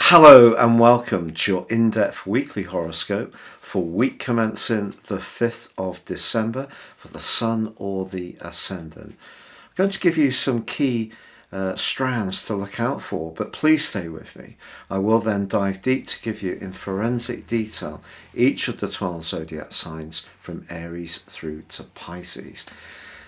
Hello and welcome to your in-depth weekly horoscope for week commencing the 5th of December for the Sun or the Ascendant. I'm going to give you some key strands to look out for, but please stay with me. I will then dive deep to give you in forensic detail each of the 12 zodiac signs from Aries through to Pisces.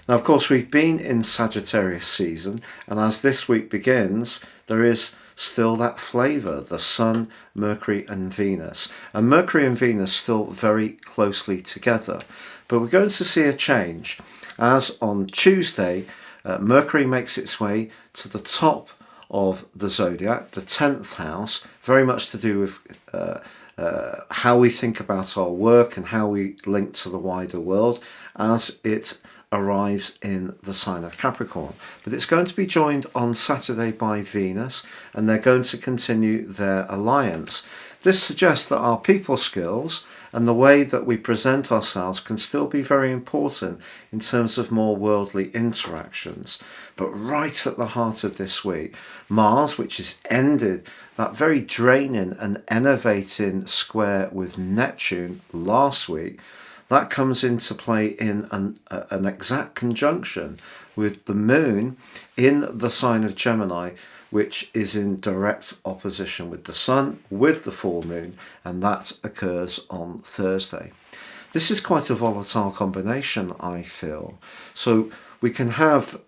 Now, of course, we've been in Sagittarius season, and as this week begins, there is still that flavour, the Sun, Mercury and Venus. And Mercury and Venus still very closely together. But we're going to see a change as on Tuesday, Mercury makes its way to the top of the zodiac, the 10th house, very much to do with how we think about our work and how we link to the wider world as it arrives in the sign of Capricorn. But it's going to be joined on Saturday by Venus, and they're going to continue their alliance. This suggests that our people skills and the way that we present ourselves can still be very important in terms of more worldly interactions. But right at the heart of this week, Mars, which has ended that very draining and enervating square with Neptune last week, that comes into play in an exact conjunction with the moon in the sign of Gemini, which is in direct opposition with the sun, with the full moon, and that occurs on Thursday. This is quite a volatile combination, I feel. So we can have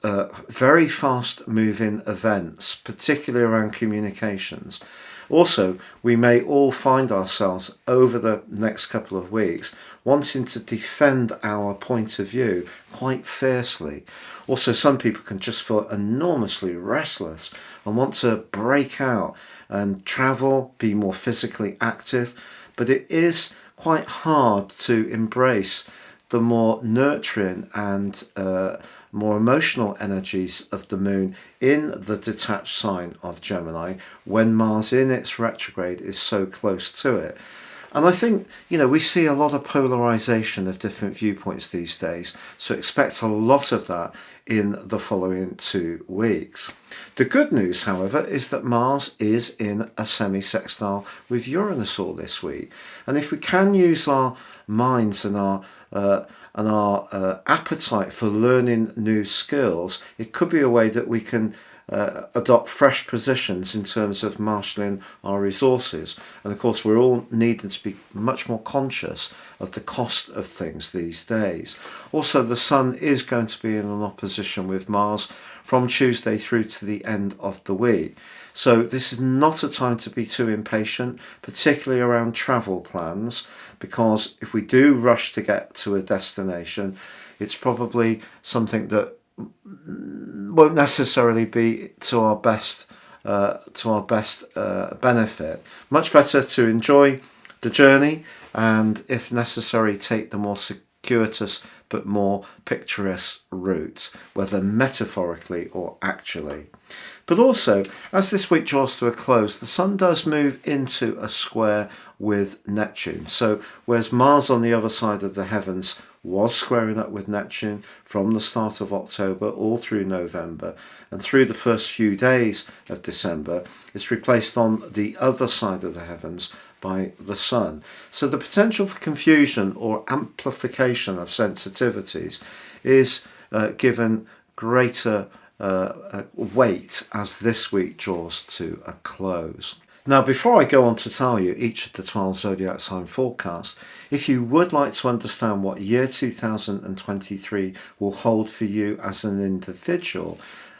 very fast moving events, particularly around communications. Also, we may all find ourselves over the next couple of weeks wanting to defend our point of view quite fiercely. Also, some people can just feel enormously restless and want to break out and travel, be more physically active, but it is quite hard to embrace the more nurturing and more emotional energies of the moon in the detached sign of Gemini when Mars in its retrograde is so close to it. And I think, we see a lot of polarization of different viewpoints these days, so expect a lot of that in the following 2 weeks. The good news, however, is that Mars is in a semi-sextile with Uranus all this week. And if we can use our minds and our appetite for learning new skills, it could be a way that we can adopt fresh positions in terms of marshalling our resources. And of course, we're all needing to be much more conscious of the cost of things these days. Also, the Sun is going to be in an opposition with Mars from Tuesday through to the end of the week. So this is not a time to be too impatient, particularly around travel plans, because if we do rush to get to a destination, it's probably something that won't necessarily be to our best benefit. Much better to enjoy the journey and, if necessary, take the more circuitous but more picturesque route, whether metaphorically or actually. But also, as this week draws to a close, the Sun does move into a square with Neptune. So whereas Mars on the other side of the heavens was squaring up with Neptune from the start of October all through November and through the first few days of December, it's replaced on the other side of the heavens by the Sun. So the potential for confusion or amplification of sensitivities is given greater weight as this week draws to a close. Now, before I go on to tell you each of the 12 zodiac sign forecasts, if you would like to understand what year 2023 will hold for you as an individual,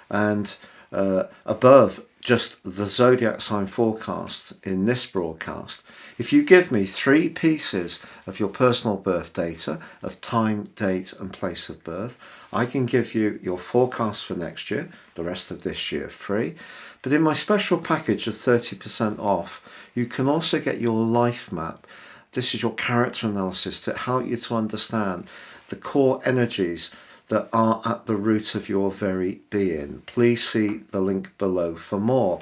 and above just the zodiac sign forecast in this broadcast, if you give me 3 pieces of your personal birth data of time, date and place of birth, I can give you your forecast for next year, the rest of this year free. But in my special package of 30% off, you can also get your life map. This is your character analysis to help you to understand the core energies that are at the root of your very being. Please see the link below for more.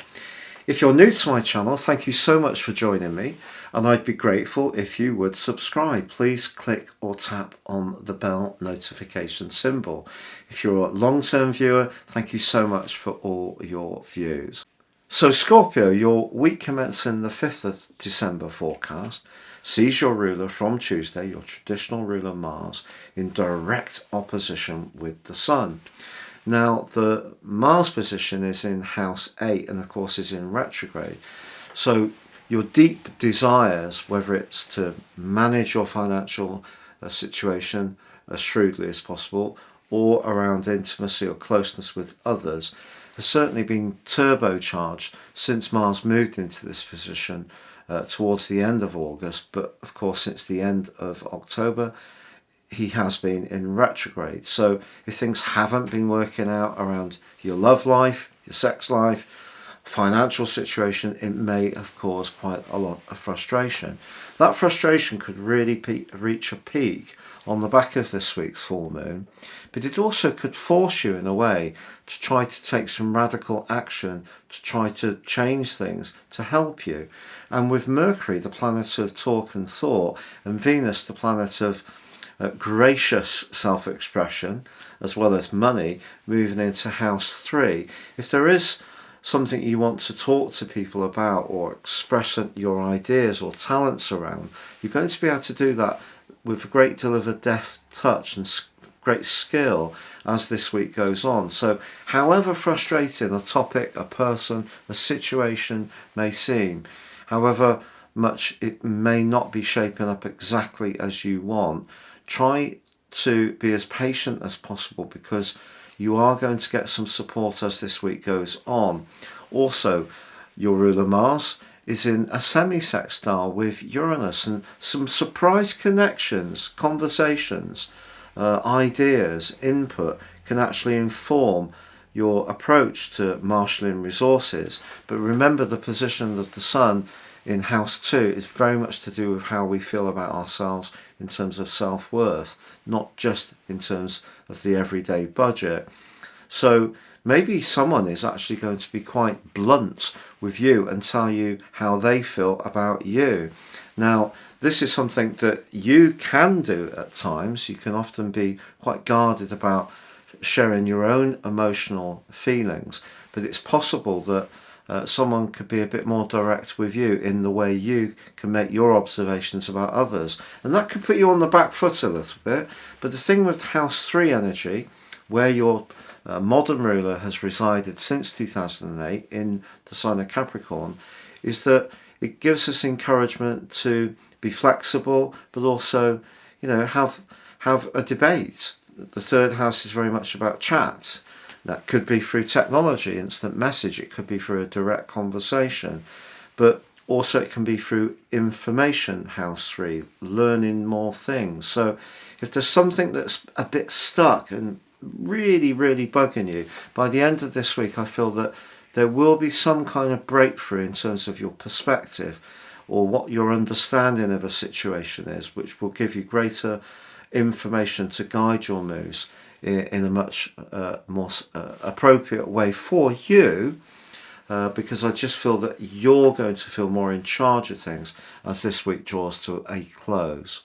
If you're new to my channel, thank you so much for joining me, and I'd be grateful if you would subscribe. Please click or tap on the bell notification symbol. If you're a long-term viewer, thank you so much for all your views. So Scorpio, your week commencing the 5th of December forecast sees your ruler from Tuesday, your traditional ruler Mars, in direct opposition with the Sun. Now, the Mars position is in house 8 and of course is in retrograde. So your deep desires, whether it's to manage your financial situation as shrewdly as possible or around intimacy or closeness with others, has certainly been turbocharged since Mars moved into this position towards the end of August. But of course, since the end of October, he has been in retrograde. So if things haven't been working out around your love life, your sex life, financial situation, it may have caused quite a lot of frustration. That frustration could really reach a peak on the back of this week's full moon, but it also could force you in a way to try to take some radical action to try to change things to help you. And with Mercury, the planet of talk and thought, and Venus, the planet of gracious self-expression as well as money, moving into house 3, if there is something you want to talk to people about or express your ideas or talents around, you're going to be able to do that with a great deal of a deft touch and great skill as this week goes on. So however frustrating a topic, a person, a situation may seem, however much it may not be shaping up exactly as you want, try to be as patient as possible because you are going to get some support as this week goes on. Also, your ruler Mars is in a semi-sextile with Uranus, and some surprise connections, conversations, ideas, input can actually inform your approach to marshalling resources. But remember, the position of the Sun in house 2 is very much to do with how we feel about ourselves in terms of self-worth, not just in terms of the everyday budget. So maybe someone is actually going to be quite blunt with you and tell you how they feel about you. Now, this is something that you can do at times. You can often be quite guarded about sharing your own emotional feelings, but it's possible that someone could be a bit more direct with you in the way you can make your observations about others. And that could put you on the back foot a little bit. But the thing with house 3 energy, where your modern ruler has resided since 2008 in the sign of Capricorn, is that it gives us encouragement to be flexible, but also, have a debate. The third house is very much about chat. That could be through technology, instant message. It could be through a direct conversation, but also it can be through information, house 3, learning more things. So if there's something that's a bit stuck and really, really bugging you, by the end of this week, I feel that there will be some kind of breakthrough in terms of your perspective or what your understanding of a situation is, which will give you greater information to guide your moves in a much more appropriate way for you, because I just feel that you're going to feel more in charge of things as this week draws to a close.